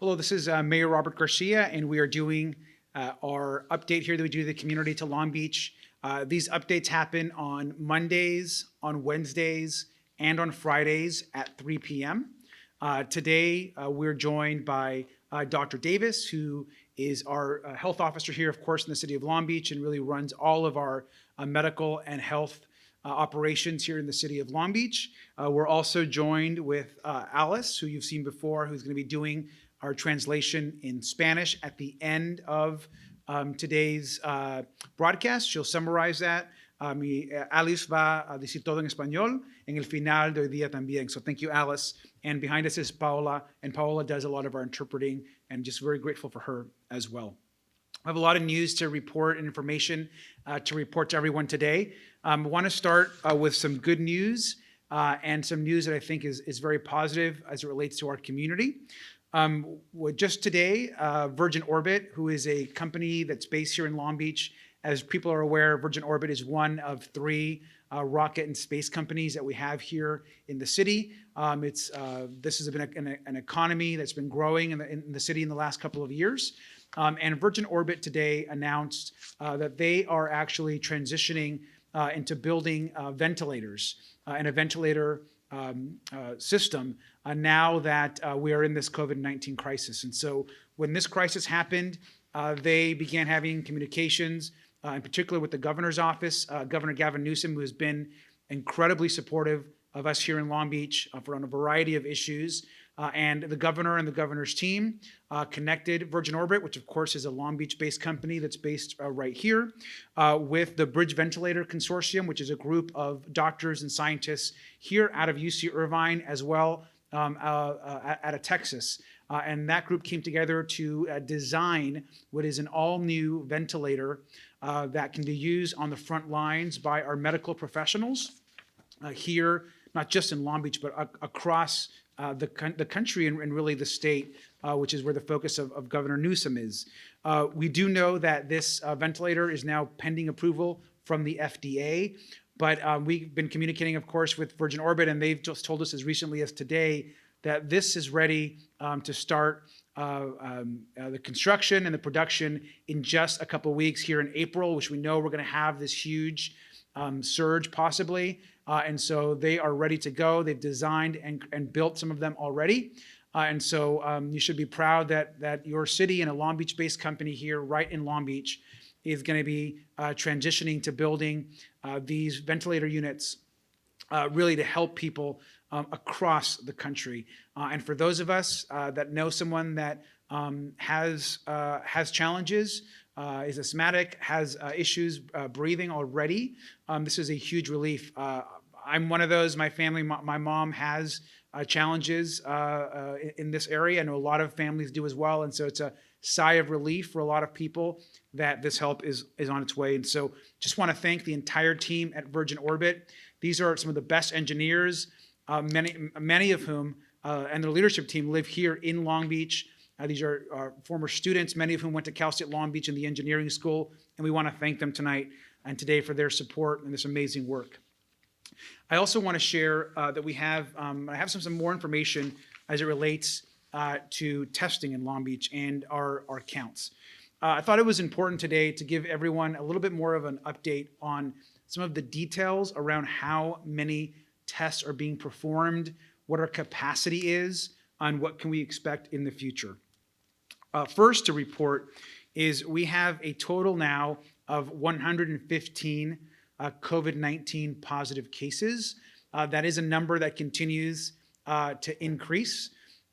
Hello, this is Mayor Robert Garcia, and we are doing our update here that we do to the community to Long Beach. These updates happen on Mondays, on Wednesdays, and on Fridays at 3 p.m. Today, we're joined by Dr. Davis, who is our health officer here, of course, in the city of Long Beach, and really runs all of our medical and health operations here in the city of Long Beach. We're also joined with Alice, who you've seen before, who's going to be doing our translation in Spanish at the end of today's broadcast. She'll summarize that. Alice va a decir todo en español en el final de hoy día también. So thank you, Alice. And behind us is Paola, and Paola does a lot of our interpreting, and just very grateful for her as well. I have a lot of news to report and information to report to everyone today. I want to start with some good news and some news that I think is very positive as it relates to our community. Just today, Virgin Orbit, who is a company that's based here in Long Beach, as people are aware, Virgin Orbit is one of three rocket and space companies that we have here in the city. This has been an economy that's been growing in the city in the last couple of years. And Virgin Orbit today announced that they are actually transitioning into building ventilators and a ventilator system now that we are in this COVID-19 crisis. And so when this crisis happened, they began having communications, in particular with the governor's office, Governor Gavin Newsom, who has been incredibly supportive of us here in Long Beach on a variety of issues. And the governor and the governor's team connected Virgin Orbit, which of course is a Long Beach-based company that's based right here, with the Bridge Ventilator Consortium, which is a group of doctors and scientists here out of UC Irvine, as well out of Texas. And that group came together to design what is an all-new ventilator that can be used on the front lines by our medical professionals here, not just in Long Beach, but across the country and really the state, which is where the focus of Governor Newsom is. We do know that this ventilator is now pending approval from the FDA, but we've been communicating, of course, with Virgin Orbit, and they've just told us as recently as today that this is ready to start the construction and the production in just a couple weeks here in April, which we know we're going to have this huge surge possibly. And so they are ready to go. They've designed and built some of them already. And so you should be proud that your city and a Long Beach-based company here right in Long Beach is going to be transitioning to building these ventilator units really to help people across the country. And for those of us that know someone that has challenges, is asthmatic, has issues breathing already, this is a huge relief. I'm one of those. My family, my mom has challenges in this area. I know a lot of families do as well. And so it's a sigh of relief for a lot of people that this help is on its way. And so just want to thank the entire team at Virgin Orbit. These are some of the best engineers, many of whom and their leadership team live here in Long Beach. These are former students, many of whom went to Cal State Long Beach in the engineering school, and we want to thank them tonight and today for their support and this amazing work. I also want to share that I have some more information as it relates to testing in Long Beach and our counts. I thought it was important today to give everyone a little bit more of an update on some of the details around how many tests are being performed, what our capacity is, and what can we expect in the future. First to report is we have a total now of 115 COVID-19 positive cases. That is a number that continues to increase.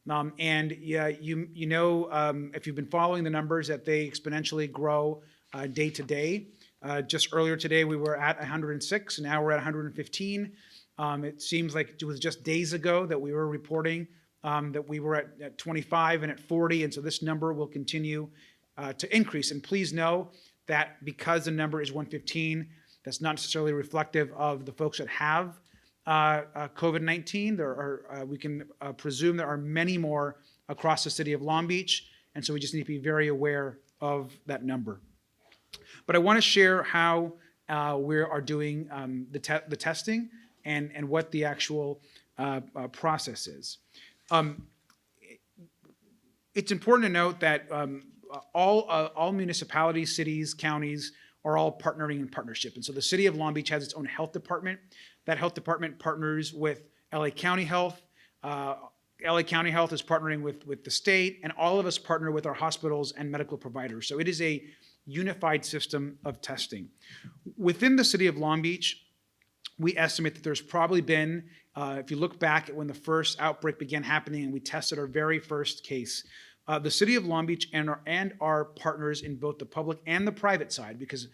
And yeah, you know, if you've been following the numbers, that they exponentially grow day to day. Just earlier today, we were at 106, and now we're at 115. It seems like it was just days ago that we were reporting that we were at 25 and at 40, and so this number will continue to increase. And please know that because the number is 115, that's not necessarily reflective of the folks that have COVID-19. We can presume there are many more across the city of Long Beach, and so we just need to be very aware of that number. But I want to share how we are doing the testing and what the actual process is. It's important to note that all municipalities, cities, counties are all partnering in partnership. And so the city of Long Beach has its own health department. That health department partners with LA County Health. LA County Health is partnering with the state, and all of us partner with our hospitals and medical providers. So it is a unified system of testing. Within the city of Long Beach, we estimate that there's probably been, if you look back at when the first outbreak began happening and we tested our very first case, the city of Long Beach and our partners in both the public and the private side, because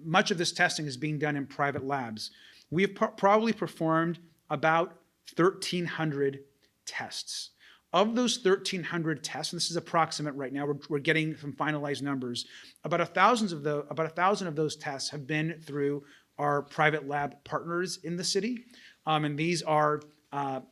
much of this testing is being done in private labs, we have probably performed about 1,300 tests. Of those 1,300 tests, and this is approximate right now, we're getting some finalized numbers, about 1,000 of those tests have been through our private lab partners in the city. And these are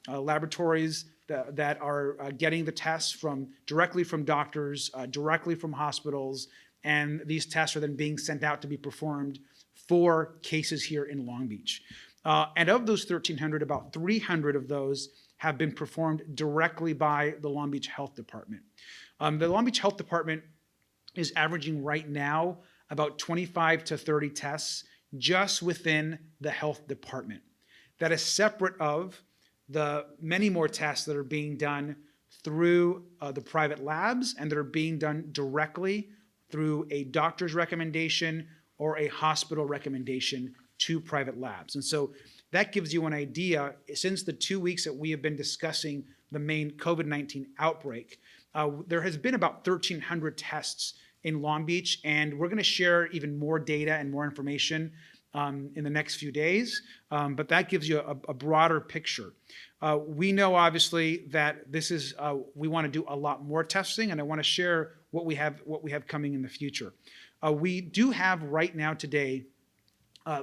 laboratories that are getting the tests directly from doctors, directly from hospitals, and these tests are then being sent out to be performed for cases here in Long Beach. And of those 1,300, about 300 of those have been performed directly by the Long Beach Health Department. The Long Beach Health Department is averaging right now about 25 to 30 tests just within the health department. That is separate of the many more tests that are being done through the private labs and that are being done directly through a doctor's recommendation or a hospital recommendation to private labs. And so that gives you an idea, since the 2 weeks that we have been discussing the main COVID-19 outbreak, there has been about 1,300 tests in Long Beach, and we're going to share even more data and more information in the next few days, but that gives you a broader picture. We know obviously that this is, we want to do a lot more testing, and I want to share what we have coming in the future. We do have right now today,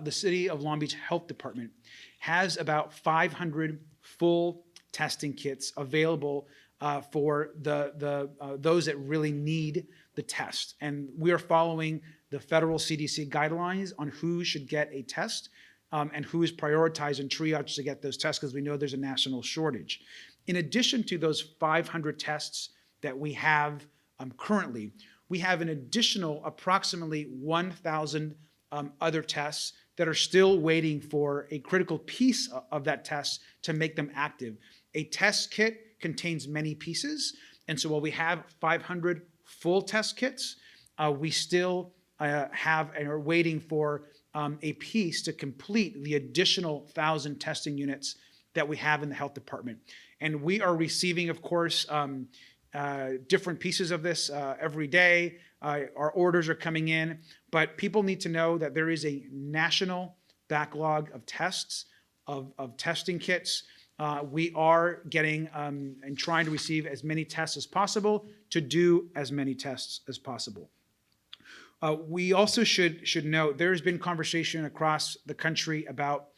the City of Long Beach Health Department has about 500 full testing kits available for those that really need the test. And we are following the federal CDC guidelines on who should get a test and who is prioritized and triaged to get those tests, because we know there's a national shortage. In addition to those 500 tests that we have currently, we have an additional approximately 1,000 other tests that are still waiting for a critical piece of that test to make them active. A test kit contains many pieces, and so while we have 500 full test kits, we still have and are waiting for a piece to complete the additional 1,000 testing units that we have in the health department. And we are receiving, of course, different pieces of this every day. Our orders are coming in, but people need to know that there is a national backlog of tests, of testing kits. We are getting and trying to receive as many tests as possible to do as many tests as possible. We also should note there's been conversation across the country about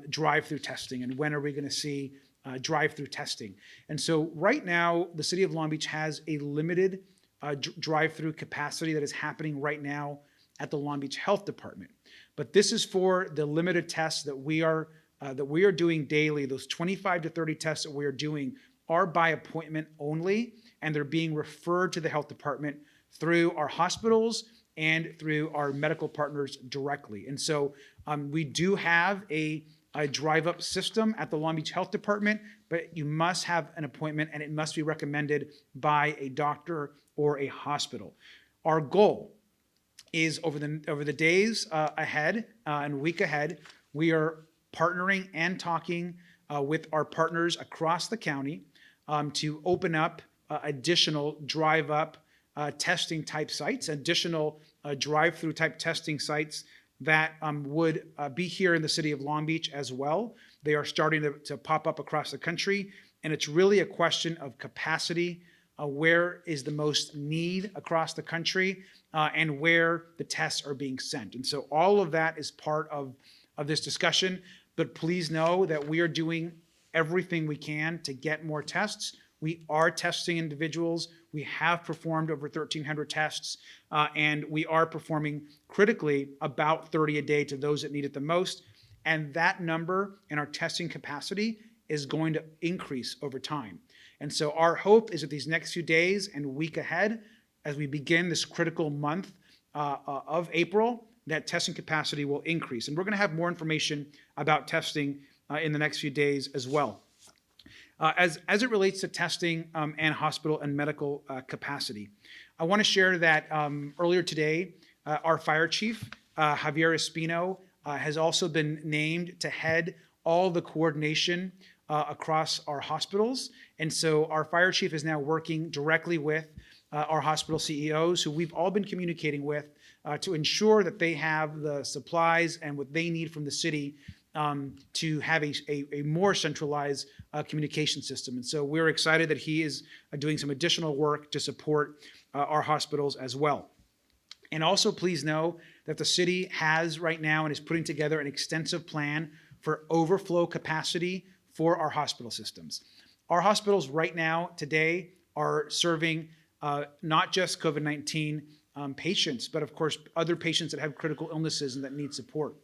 drive-through testing and when are we going to see drive-through testing. And so right now, the City of Long Beach has a limited drive-through capacity that is happening right now at the Long Beach Health Department. But this is for the limited tests that we are doing daily. Those 25 to 30 tests that we are doing are by appointment only, and they're being referred to the health department through our hospitals and through our medical partners directly. And so we do have a drive-up system at the Long Beach Health Department, but you must have an appointment and it must be recommended by a doctor or a hospital. Our goal is over the days ahead and week ahead, we are partnering and talking with our partners across the county to open up additional drive-up testing type sites, additional drive-through type testing sites that would be here in the city of Long Beach as well. They are starting to pop up across the country, and it's really a question of capacity, where is the most need across the country, and where the tests are being sent. And so all of that is part of this discussion, but please know that we are doing everything we can to get more tests. We are testing individuals. We have performed over 1,300 tests, and we are performing critically about 30 a day to those that need it the most. And that number in our testing capacity is going to increase over time. And so our hope is that these next few days and week ahead, as we begin this critical month of April, that testing capacity will increase. And we're going to have more information about testing in the next few days as well. As it relates to testing and hospital and medical capacity, I want to share that earlier today, our fire chief, Javier Espino, has also been named to head all the coordination across our hospitals. And so our fire chief is now working directly with our hospital CEOs, who we've all been communicating with, to ensure that they have the supplies and what they need from the city to have a more centralized communication system. And so we're excited that he is doing some additional work to support our hospitals as well. And also please know that the city has right now and is putting together an extensive plan for overflow capacity for our hospital systems. Our hospitals right now today are serving not just COVID-19 patients, but of course other patients that have critical illnesses and that need support.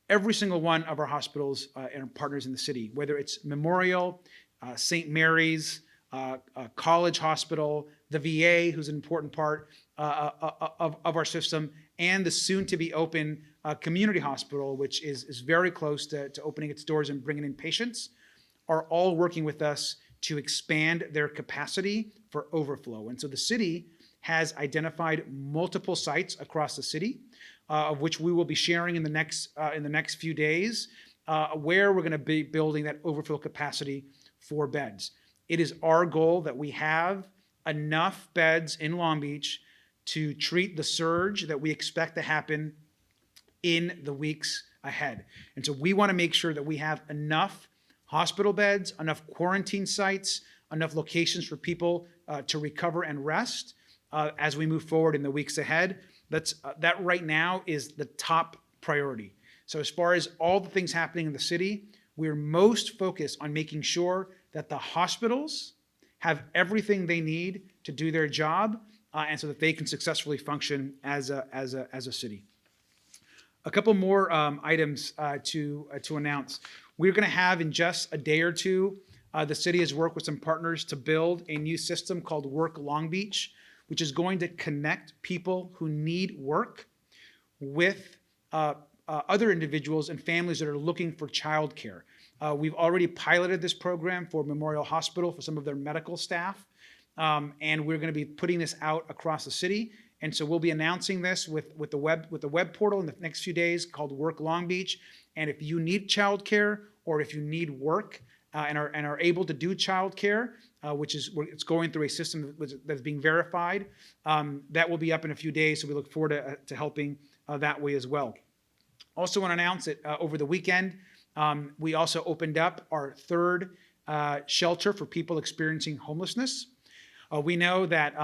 Every single one of our hospitals and partners in the city, whether it's Memorial, St. Mary's, College Hospital, the VA, who's an important part of our system, and the soon-to-be open community hospital, which is very close to opening its doors and bringing in patients, are all working with us to expand their capacity for overflow. And so the city has identified multiple sites across the city, of which we will be sharing in the next few days, where we're going to be building that overflow capacity for beds. It is our goal that we have enough beds in Long Beach to treat the surge that we expect to happen in the weeks ahead. And so we want to make sure that we have enough hospital beds, enough quarantine sites, enough locations for people to recover and rest as we move forward in the weeks ahead. That right now is the top priority. So as far as all the things happening in the city, we're most focused on making sure that the hospitals have everything they need to do their job, and so that they can successfully function as a city. A couple more items to announce. We're going to have in just a day or two, the city has worked with some partners to build a new system called Work Long Beach, which is going to connect people who need work with other individuals and families that are looking for childcare. We've already piloted this program for Memorial Hospital for some of their medical staff, and we're going to be putting this out across the city. And so we'll be announcing this with the web portal in the next few days called Work Long Beach. And if you need childcare or if you need work and are able to do childcare, it's going through a system that's being verified, that will be up in a few days. So we look forward to helping that way as well. Also want to announce that over the weekend, we also opened up our third shelter for people experiencing homelessness. We know that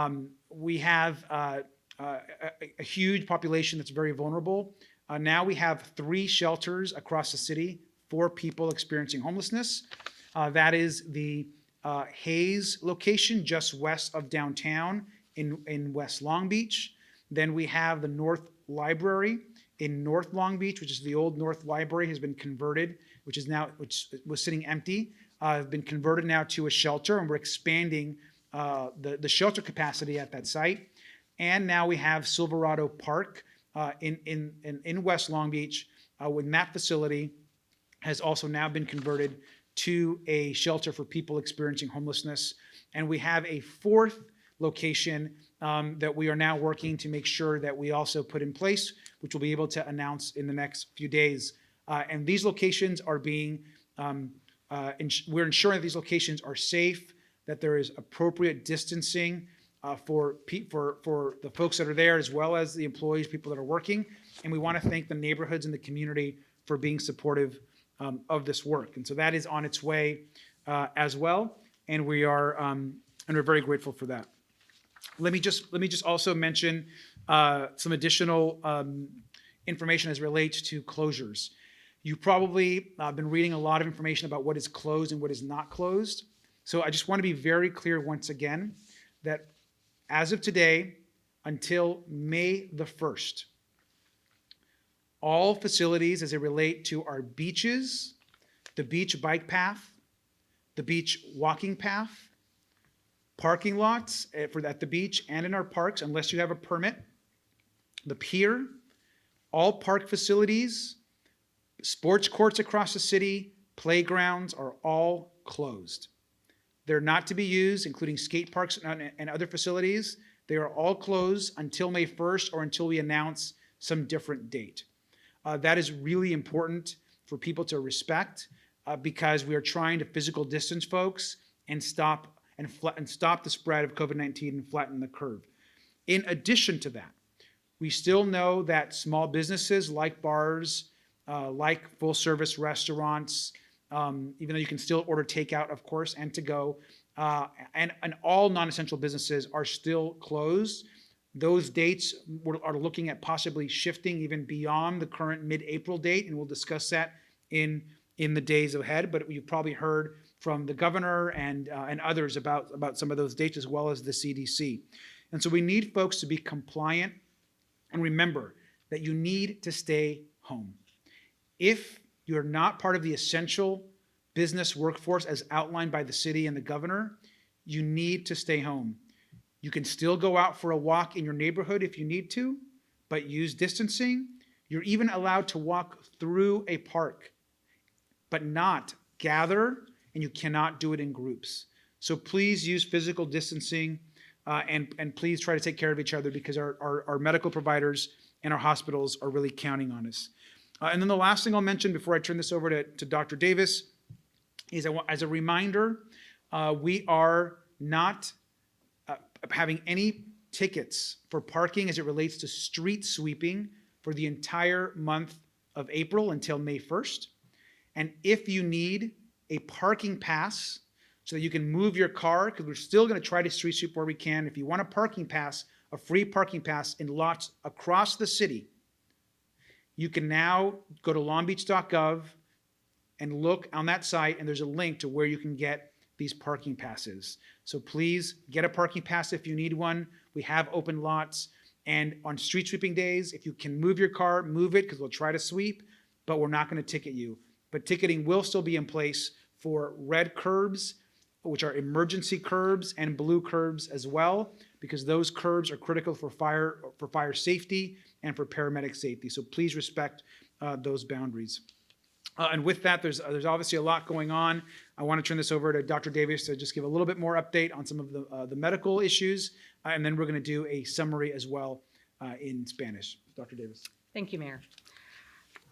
we have a huge population that's very vulnerable. Now we have 3 shelters across the city for people experiencing homelessness. That is the Hayes location just west of downtown in West Long Beach. Then we have the North Library in North Long Beach, which is the old North Library, has been converted, which was sitting empty, have been converted now to a shelter, and we're expanding the shelter capacity at that site. And now we have Silverado Park in West Long Beach, when that facility has also now been converted to a shelter for people experiencing homelessness. And we have a 4th location that we are now working to make sure that we also put in place, which we'll be able to announce in the next few days. And these locations are being, we're ensuring that these locations are safe, that there is appropriate distancing for the folks that are there, as well as the employees, people that are working. And we want to thank the neighborhoods and the community for being supportive of this work. And so that is on its way as well. And we're very grateful for that. Let me just also mention some additional information as it relates to closures. You've probably been reading a lot of information about what is closed and what is not closed. So I just want to be very clear once again that as of today, until May the 1st, all facilities as they relate to our beaches, the beach bike path, the beach walking path, parking lots at the beach and in our parks, unless you have a permit, the pier, all park facilities, sports courts across the city, playgrounds are all closed. They're not to be used, including skate parks and other facilities. They are all closed until May 1st or until we announce some different date. That is really important for people to respect because we are trying to physical distance folks and stop the spread of COVID-19 and flatten the curve. In addition to that, we still know that small businesses like bars, like full-service restaurants, even though you can still order takeout, of course, and to go, and all non-essential businesses are still closed. Those dates are looking at possibly shifting even beyond the current mid-April date, and we'll discuss that in the days ahead. But you've probably heard from the governor and others about some of those dates, as well as the CDC. And so we need folks to be compliant. And remember that you need to stay home. If you're not part of the essential business workforce as outlined by the city and the governor, you need to stay home. You can still go out for a walk in your neighborhood if you need to, but use distancing. You're even allowed to walk through a park, but not gather, and you cannot do it in groups. So please use physical distancing. And please try to take care of each other because our medical providers and our hospitals are really counting on us. And then the last thing I'll mention before I turn this over to Dr. Davis is as a reminder, we are not having any tickets for parking as it relates to street sweeping for the entire month of April until May 1st. And if you need a parking pass so that you can move your car, because we're still going to try to street sweep where we can. If you want a parking pass, a free parking pass in lots across the city, you can now go to longbeach.gov and look on that site, and there's a link to where you can get these parking passes. So please get a parking pass if you need one. We have open lots. And on street sweeping days, if you can move your car, move it, because we'll try to sweep, but we're not going to ticket you. But ticketing will still be in place for red curbs, which are emergency curbs, and blue curbs as well, because those curbs are critical for fire safety and for paramedic safety. So please respect those boundaries. And with that, there's obviously a lot going on. I want to turn this over to Dr. Davis to just give a little bit more update on some of the medical issues, and then we're going to do a summary as well in Spanish. Dr. Davis. Thank you, Mayor.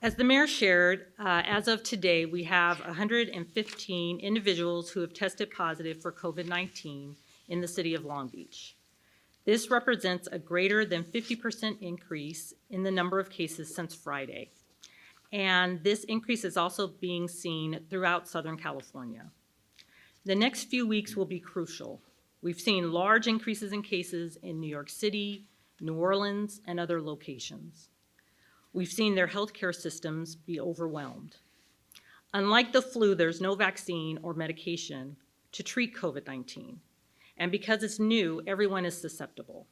As the Mayor shared, as of today, we have 115 individuals who have tested positive for COVID-19 in the city of Long Beach. This represents a greater than 50% increase in the number of cases since Friday. And this increase is also being seen throughout Southern California. The next few weeks will be crucial. We've seen large increases in cases in New York City, New Orleans, and other locations. We've seen their healthcare systems be overwhelmed. Unlike the flu, there's no vaccine or medication to treat COVID-19. And because it's new, everyone is susceptible.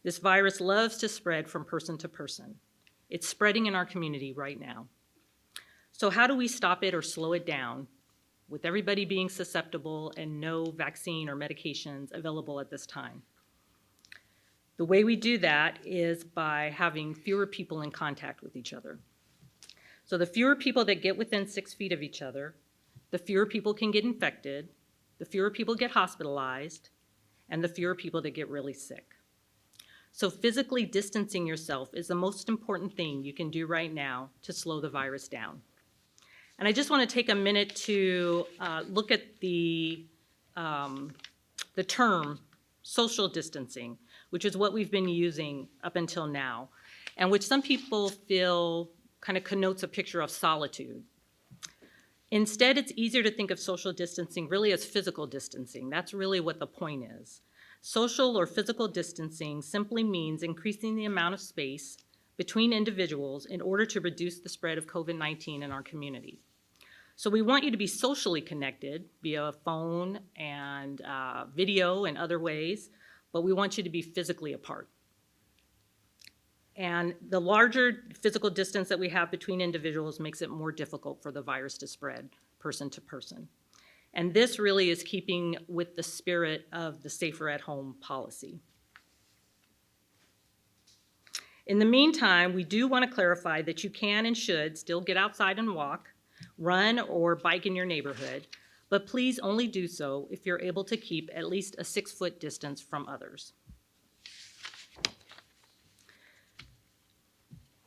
This virus loves to spread from person to person. It's spreading in our community right now. So how do we stop it or slow it down with everybody being susceptible and no vaccine or medications available at this time? The way we do that is by having fewer people in contact with each other. So the fewer people that get within 6 feet of each other, the fewer people can get infected, the fewer people get hospitalized, and the fewer people that get really sick. So physically distancing yourself is the most important thing you can do right now to slow the virus down. And I just want to take a minute to look at the term social distancing, which is what we've been using up until now, and which some people feel kind of connotes a picture of solitude. Instead, it's easier to think of social distancing really as physical distancing. That's really what the point is. Social or physical distancing simply means increasing the amount of space between individuals in order to reduce the spread of COVID-19 in our community. So we want you to be socially connected via phone and video and other ways, but we want you to be physically apart. And the larger physical distance that we have between individuals makes it more difficult for the virus to spread person to person. And this really is keeping with the spirit of the safer at home policy. In the meantime, we do want to clarify that you can and should still get outside and walk, run, or bike in your neighborhood, but please only do so if you're able to keep at least a 6-foot distance from others.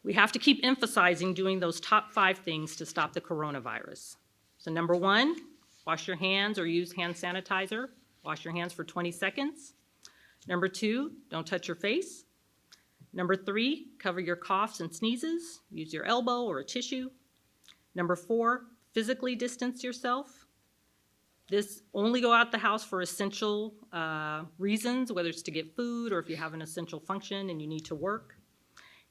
We have to keep emphasizing doing those top 5 things to stop the coronavirus. So number 1, wash your hands or use hand sanitizer. Wash your hands for 20 seconds. Number 2, don't touch your face. Number 3, cover your coughs and sneezes. Use your elbow or a tissue. Number 4, physically distance yourself. This only go out the house for essential reasons, whether it's to get food or if you have an essential function and you need to work.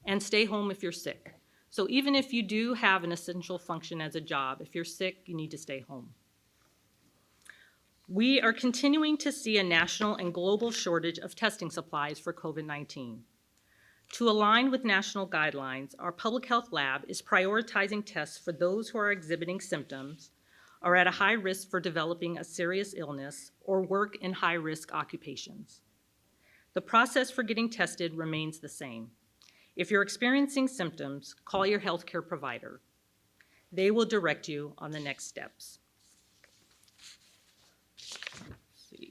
And stay home if you're sick. So even if you do have an essential function as a job, if you're sick, you need to stay home. We are continuing to see a national and global shortage of testing supplies for COVID-19. To align with national guidelines, our public health lab is prioritizing tests for those who are exhibiting symptoms, are at a high risk for developing a serious illness, or work in high-risk occupations. The process for getting tested remains the same. If you're experiencing symptoms, call your healthcare provider. They will direct you on the next steps.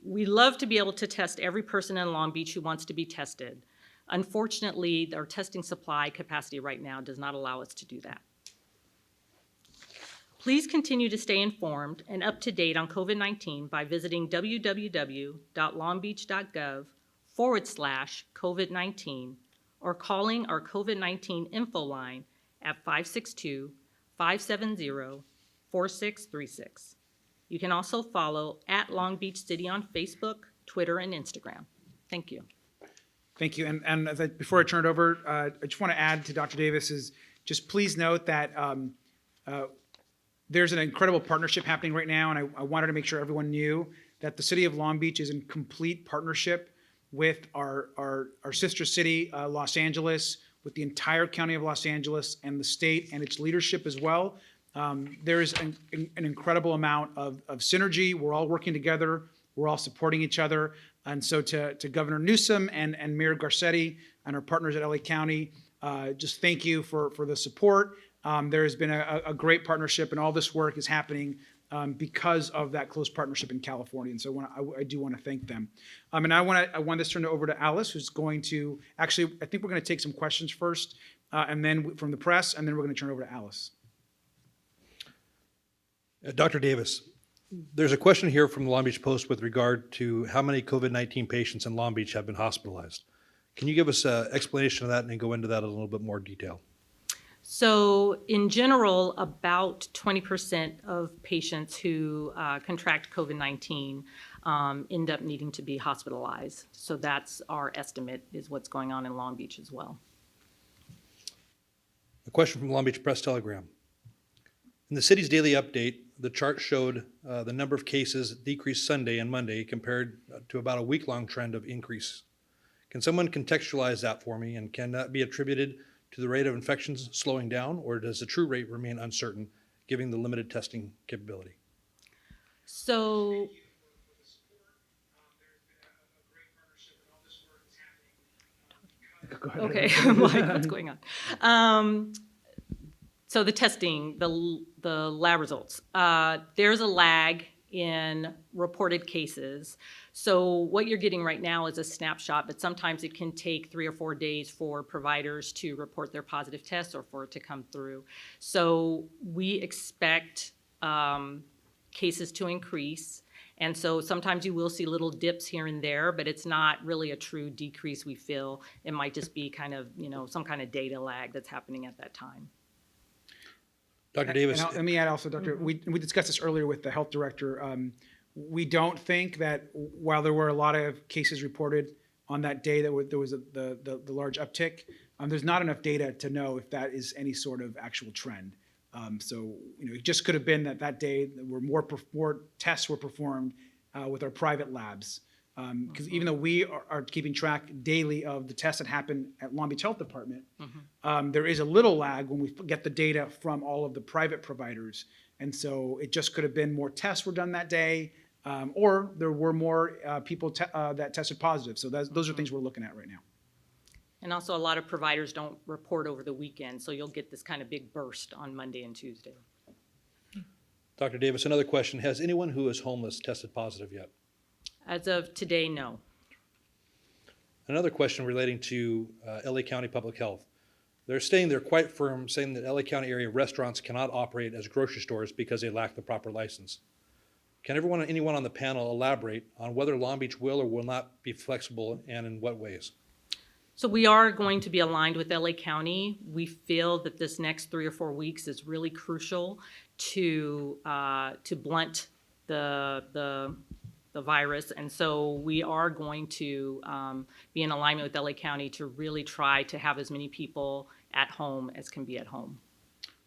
We love to be able to test every person in Long Beach who wants to be tested. Unfortunately, our testing supply capacity right now does not allow us to do that. Please continue to stay informed and up to date on COVID-19 by visiting www.longbeach.gov/COVID-19 or calling our COVID-19 info line at 562-570-4636. You can also follow at Long Beach City on Facebook, Twitter, and Instagram. Thank you. Thank you. And before I turn it over, I just want to add to Dr. Davis is just please note that there's an incredible partnership happening right now, and I wanted to make sure everyone knew that the City of Long Beach is in complete partnership with our sister city, Los Angeles, with the entire county of Los Angeles and the state and its leadership as well. There is an incredible amount of synergy. We're all working together. We're all supporting each other. And so to Governor Newsom and Mayor Garcetti and our partners at LA County, just thank you for the support. There has been a great partnership, and all this work is happening because of that close partnership in California. And so I do want to thank them. And I want this turned over to Alice, who's going to actually, I think we're going to take some questions first, and then from the press, and then we're going to turn it over to Alice. Dr. Davis, there's a question here from the Long Beach Post with regard to how many COVID-19 patients in Long Beach have been hospitalized. Can you give us an explanation of that and go into that in a little bit more detail? So in general, about 20% of patients who contract COVID-19 end up needing to be hospitalized. So that's our estimate, is what's going on in Long Beach as well. A question from Long Beach Press Telegram. In the city's daily update, the chart showed the number of cases decreased Sunday and Monday compared to about a week-long trend of increase. Can someone contextualize that for me, and can that be attributed to the rate of infections slowing down, or does the true rate remain uncertain, given the limited testing capability? So, okay, Mike, what's going on? So the testing, the lab results, there's a lag in reported cases. So what you're getting right now is a snapshot, but sometimes it can take 3 or 4 days for providers to report their positive tests or for it to come through. So we expect cases to increase. And so sometimes you will see little dips here and there, but it's not really a true decrease, we feel. It might just be kind of, some kind of data lag that's happening at that time. Dr. Davis. Let me add also, Dr. We discussed this earlier with the health director. We don't think that while there were a lot of cases reported on that day that there was the large uptick, there's not enough data to know if that is any sort of actual trend. So it just could have been that day where more tests were performed with our private labs. Because even though we are keeping track daily of the tests that happen at Long Beach Health Department, there is a little lag when we get the data from all of the private providers. And so it just could have been more tests were done that day, or there were more people that tested positive. So those are things we're looking at right now. And also, a lot of providers don't report over the weekend, so you'll get this kind of big burst on Monday and Tuesday. Dr. Davis, another question. Has anyone who is homeless tested positive yet? As of today, no. Another question relating to LA County Public Health. They're quite firm, saying that LA County area restaurants cannot operate as grocery stores because they lack the proper license. Can anyone on the panel elaborate on whether Long Beach will or will not be flexible, and in what ways? So we are going to be aligned with LA County. We feel that this next 3 or 4 weeks is really crucial to blunt the virus, and so we are going to be in alignment with LA County to really try to have as many people at home as can be at home.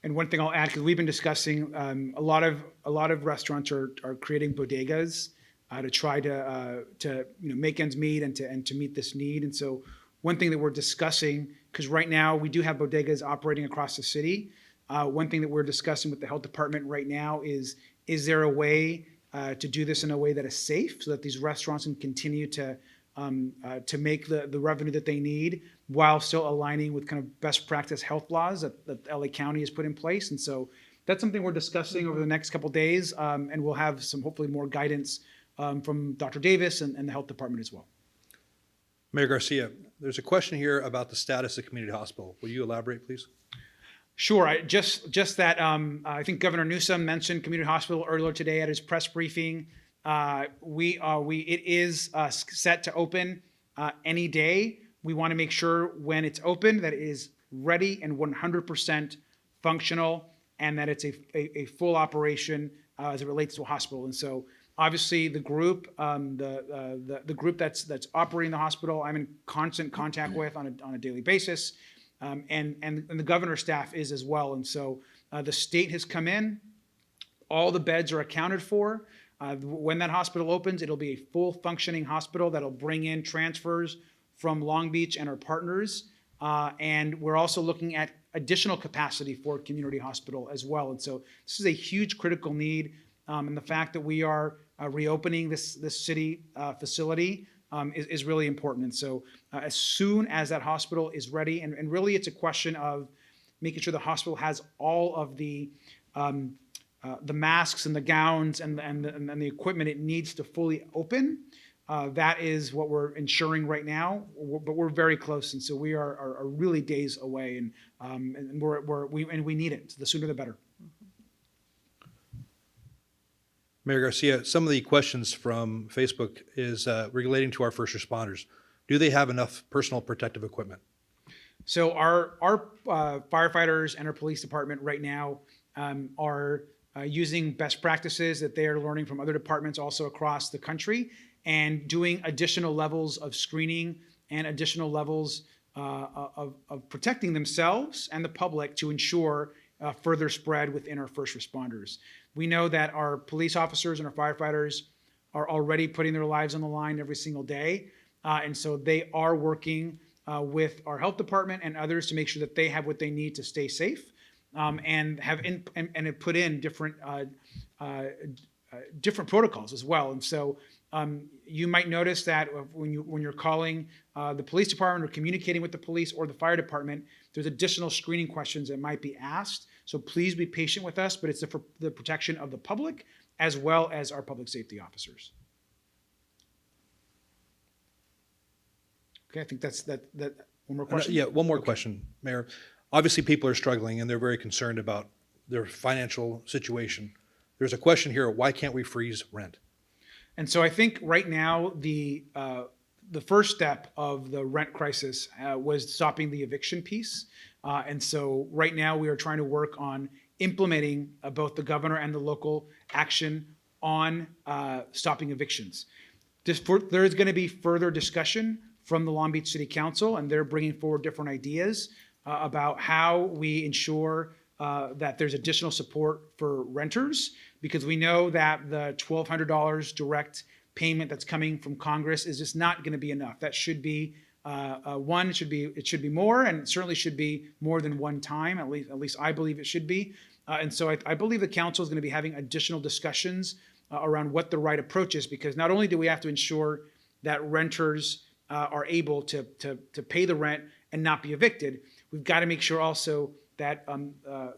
And one thing I'll add, because we've been discussing, a lot of restaurants are creating bodegas to try to make ends meet and to meet this need. And so one thing that we're discussing, because right now we do have bodegas operating across the city. One thing that we're discussing with the health department right now is there a way to do this in a way that is safe so that these restaurants can continue to make the revenue that they need while still aligning with kind of best practice health laws that LA County has put in place. And so that's something we're discussing over the next couple of days, and we'll have some hopefully more guidance from Dr. Davis and the health department as well. Mayor Garcia, there's a question here about the status of community hospital. Will you elaborate, please? Sure. Just that I think Governor Newsom mentioned community hospital earlier today at his press briefing. It is set to open any day. We want to make sure when it's open that it is ready and 100% functional, and that it's a full operation as it relates to a hospital. And so obviously the group that's operating the hospital, I'm in constant contact with on a daily basis. And the governor's staff is as well. And so the state has come in, all the beds are accounted for. When that hospital opens, it'll be a full functioning hospital that'll bring in transfers from Long Beach and our partners. And we're also looking at additional capacity for community hospital as well. And so this is a huge critical need. And the fact that we are reopening this city facility is really important. And so as soon as that hospital is ready, and really it's a question of making sure the hospital has all of the masks and the gowns and the equipment it needs to fully open. That is what we're ensuring right now, but we're very close. And so we are really days away, and we need it. So the sooner the better. Mayor Garcia, some of the questions from Facebook is relating to our first responders. Do they have enough personal protective equipment? So our firefighters and our police department right now are using best practices that they are learning from other departments also across the country, and doing additional levels of screening and additional levels of protecting themselves and the public to ensure further spread within our first responders. We know that our police officers and our firefighters are already putting their lives on the line every single day. And so they are working with our health department and others to make sure that they have what they need to stay safe, and have put in different protocols as well. And so you might notice that when you're calling the police department or communicating with the police or the fire department, there's additional screening questions that might be asked. So please be patient with us, but it's for the protection of the public as well as our public safety officers. Okay, I think that's that. One more question? Yeah, one more question, Mayor. Obviously, people are struggling and they're very concerned about their financial situation. There's a question here, why can't we freeze rent? And so I think right now the first step of the rent crisis was stopping the eviction piece. And so right now we are trying to work on implementing both the governor and the local action on stopping evictions. There is going to be further discussion from the Long Beach City Council, and they're bringing forward different ideas about how we ensure that there's additional support for renters, because we know that the $1,200 direct payment that's coming from Congress is just not going to be enough. That should be one. It should be more, and it certainly should be more than one time. At least I believe it should be. And so I believe the council is going to be having additional discussions around what the right approach is, because not only do we have to ensure that renters are able to pay the rent and not be evicted, we've got to make sure also that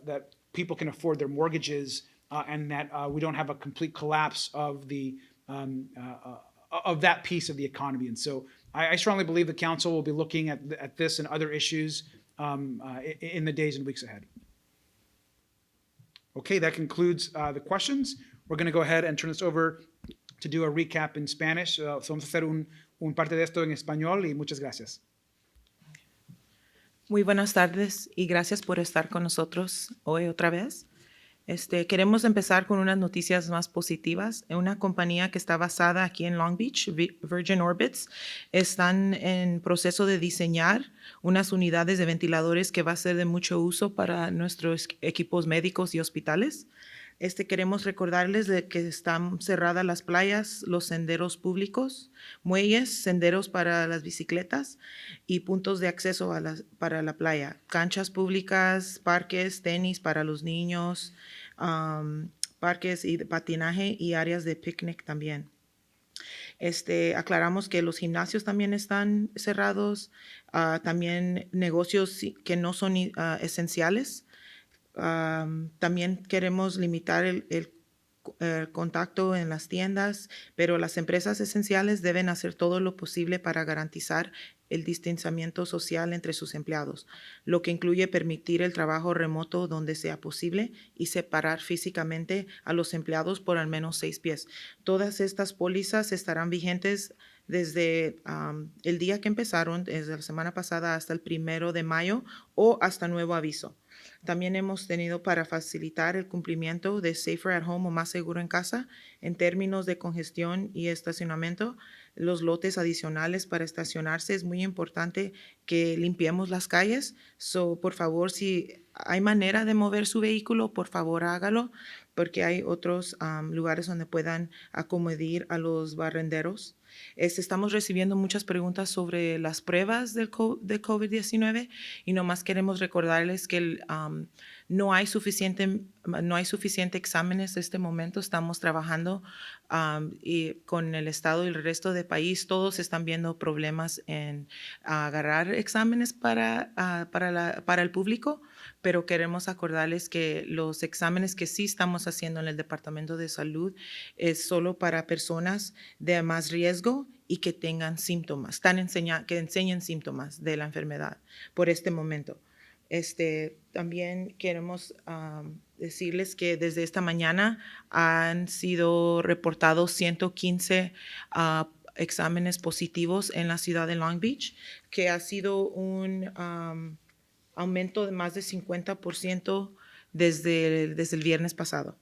that people can afford their mortgages and that we don't have a complete collapse of the of that piece of the economy. And so I strongly believe the council will be looking at this and other issues in the days and weeks ahead. Okay, that concludes the questions. We're going to go ahead and turn this over to do a recap in Spanish. So vamos a hacer un parte de esto en español y muchas gracias. Muy buenas tardes y gracias por estar con nosotros hoy otra vez. Queremos empezar con unas noticias más positivas. Una compañía que está basada aquí en Long Beach, Virgin Orbits, están en proceso de diseñar unas unidades de ventiladores que va a ser de mucho uso para nuestros equipos médicos y hospitales. Queremos recordarles de que están cerradas las playas, los senderos públicos, muelles, senderos para las bicicletas y puntos de acceso para la playa, canchas públicas, parques, tenis para los niños, parques y de patinaje y áreas de picnic también. Aclaramos que los gimnasios también están cerrados, también negocios que no son esenciales. También queremos limitar el contacto en las tiendas, pero las empresas esenciales deben hacer todo lo posible para garantizar el distanciamiento social entre sus empleados, lo que incluye permitir el trabajo remoto donde sea posible y separar físicamente a los empleados por al menos 6 pies. Todas estas pólizas estarán vigentes desde el día que empezaron, desde la semana pasada hasta el 1 de mayo o hasta nuevo aviso. También hemos tenido para facilitar el cumplimiento de Safer at Home o más seguro en casa en términos de congestión y estacionamiento. Los lotes adicionales para estacionarse es muy importante que limpiemos las calles. Por favor, si hay manera de mover su vehículo, por favor hágalo, porque hay otros lugares donde puedan acomodar a los barrenderos. Estamos recibiendo muchas preguntas sobre las pruebas de COVID-19 y nomás queremos recordarles que no hay suficiente exámenes en este momento. Estamos trabajando y con el Estado y el resto del país. Todos están viendo problemas en agarrar exámenes para el público, pero queremos acordarles que los exámenes que sí estamos haciendo en el Departamento de Salud es solo para personas de más riesgo y que tengan síntomas, que enseñen síntomas de la enfermedad por este momento. También queremos decirles que desde esta mañana han sido reportados 115 exámenes positivos en la ciudad de Long Beach, que ha sido un aumento de más de 50% desde el viernes pasado.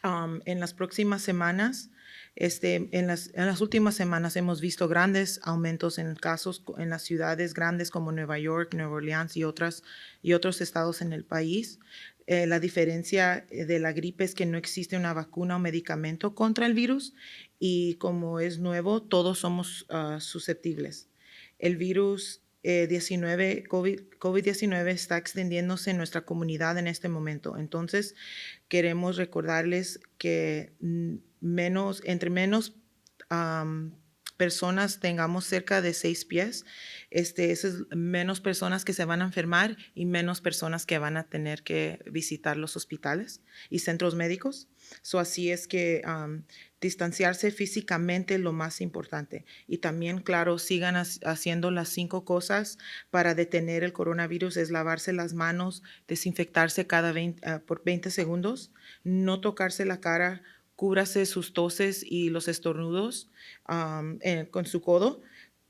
En las próximas semanas, en las últimas semanas hemos visto grandes aumentos en casos en las ciudades grandes como Nueva York, Nueva Orleans y otros estados en el país. La diferencia de la gripe es que no existe una vacuna o medicamento contra el virus y como es nuevo, todos somos susceptibles. El virus COVID-19 está extendiéndose en nuestra comunidad en este momento. Entonces, queremos recordarles que entre menos personas tengamos cerca de 6 pies, es menos personas que se van a enfermar y menos personas que van a tener que visitar los hospitales y centros médicos. Así es que distanciarse físicamente es lo más importante. Y también, claro, sigan haciendo las 5 cosas para detener el coronavirus. Es lavarse las manos, desinfectarse por 20 segundos, no tocarse la cara, cúbrase sus toses y los estornudos con su codo,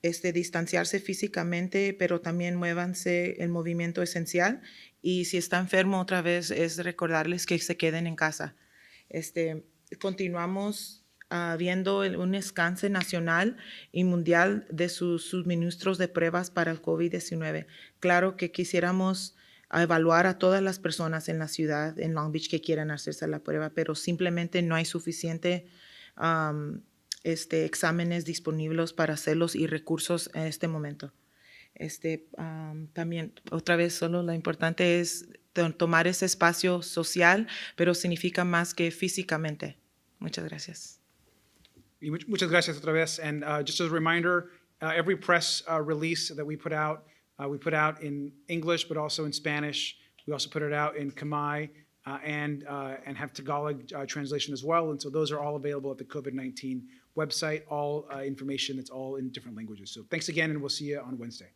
distanciarse físicamente, pero también muévanse el movimiento esencial. Y si está enfermo, otra vez es recordarles que se queden en casa. Continuamos viendo un alcance nacional y mundial de sus suministros de pruebas para el COVID-19. Claro que quisiéramos evaluar a todas las personas en la ciudad, en Long Beach, que quieran hacerse la prueba, pero simplemente no hay suficiente exámenes disponibles para hacerlos y recursos en este momento. También, otra vez, solo lo importante es tomar ese espacio social, pero significa más que físicamente. Muchas gracias. Y muchas gracias otra vez. And just as a reminder, every press release that we put out in English, but also in Spanish. We also put it out in Khmer and have Tagalog translation as well. And so those are all available at the COVID-19 website, all information that's all in different languages. So thanks again, and we'll see you on Wednesday.